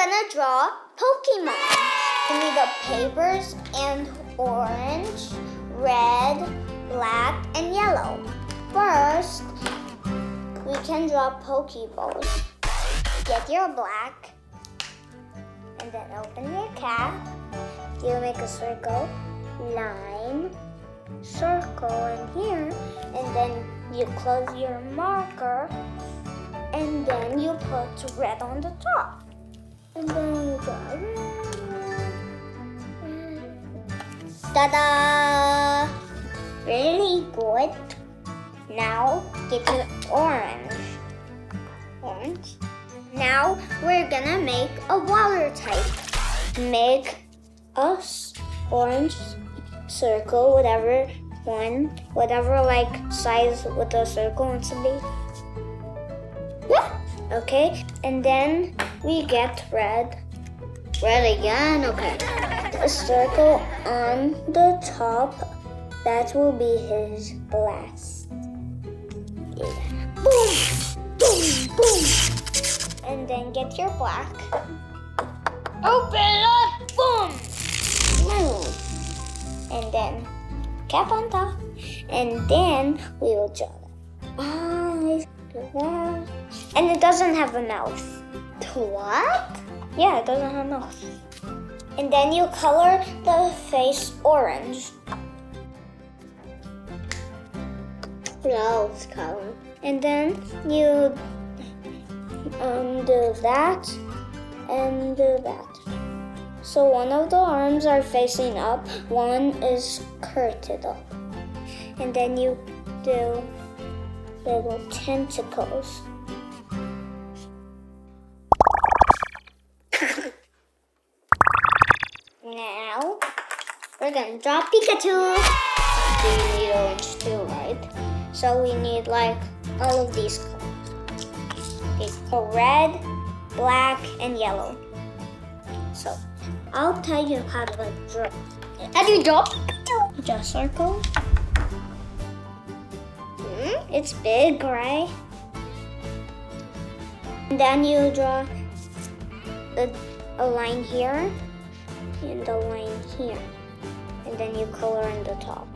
gonna draw Pokemon. We need the papers and orange, red, black, and yellow. First, we can draw Pokeballs. Get your black, and then open your cap. You make a circle, line, circle in here, and then you close your marker, and then you put red on the top. And then you draw red. Ta-da! Really good. Now get your orange. Orange. Now we're gonna make a water type. Make a orange circle, whatever like size with the circle wants to be. Yeah. Okay, and then we get red. Red again, okay. A circle on the top, that will be his blast. Yeah. Boom, boom, boom. And then get your black. Open up, boom. And then cap on top. And then we will draw the eyes. And it doesn't have a mouth. What? Yeah, it doesn't have a mouth. And then you color the face orange. Rose color. And then you do that and do that. So one of the arms are facing up, one is curved up. And then you do little tentacles. Now we're gonna draw Pikachu. We need orange too, right? So we need like all of these colors. Okay, so red, black, and yellow. So I'll tell you how to draw. How do you draw Pikachu? Draw a circle. It's big, right? And then you draw a line here and a line here. And then you color in the top.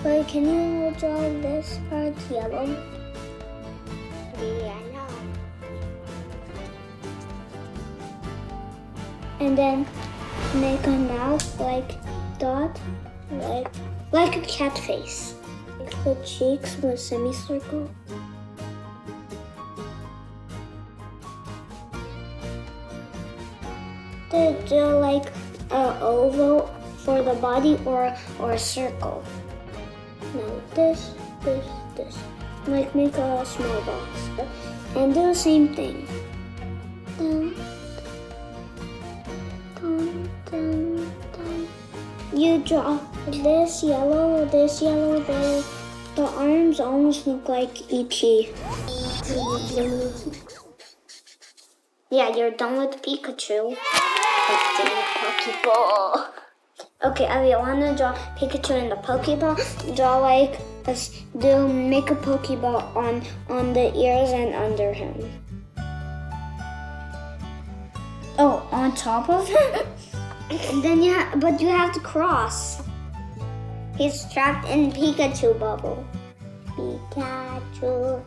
Wait, can you draw this part yellow? Yellow. And then make a mouth like dot, like a cat face. The cheeks with a semicircle. Do like an oval for the body or a circle. No, this. Like make a small box. And do the same thing. Dun, dun, dun, dun. You draw this yellow, there. The arms almost look like E.T. Yeah, you're done with Pikachu. Let's do the Pokeball. Okay, I want to draw Pikachu in the Pokeball. Draw like make a Pokeball on the ears and under him. Oh, on top of him? And then you have to cross. He's trapped in Pikachu bubble. Pikachu.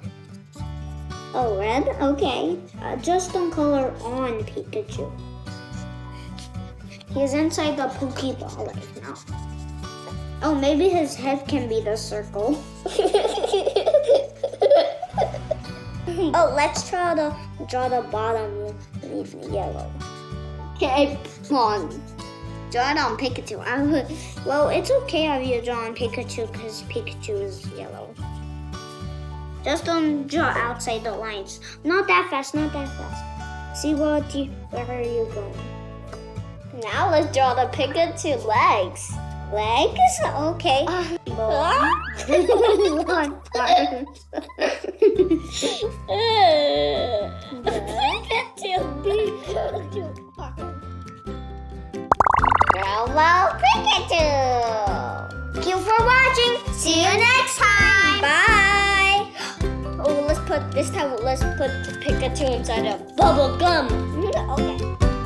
Oh, red? Okay. Just don't color on Pikachu. He's inside the Pokeball right now. Oh, maybe his head can be the circle. Oh, let's draw the bottom leaf yellow. Okay, come on. Draw it on Pikachu. Well, it's okay if you draw on Pikachu because Pikachu is yellow. Just don't draw outside the lines. Not that fast. See where are you going? Now let's draw the Pikachu legs. Legs? Okay. Bravo, Pikachu! Thank you for watching. See you next time. Bye. Oh, let's put This time let's put Pikachu inside a bubble gum. Okay.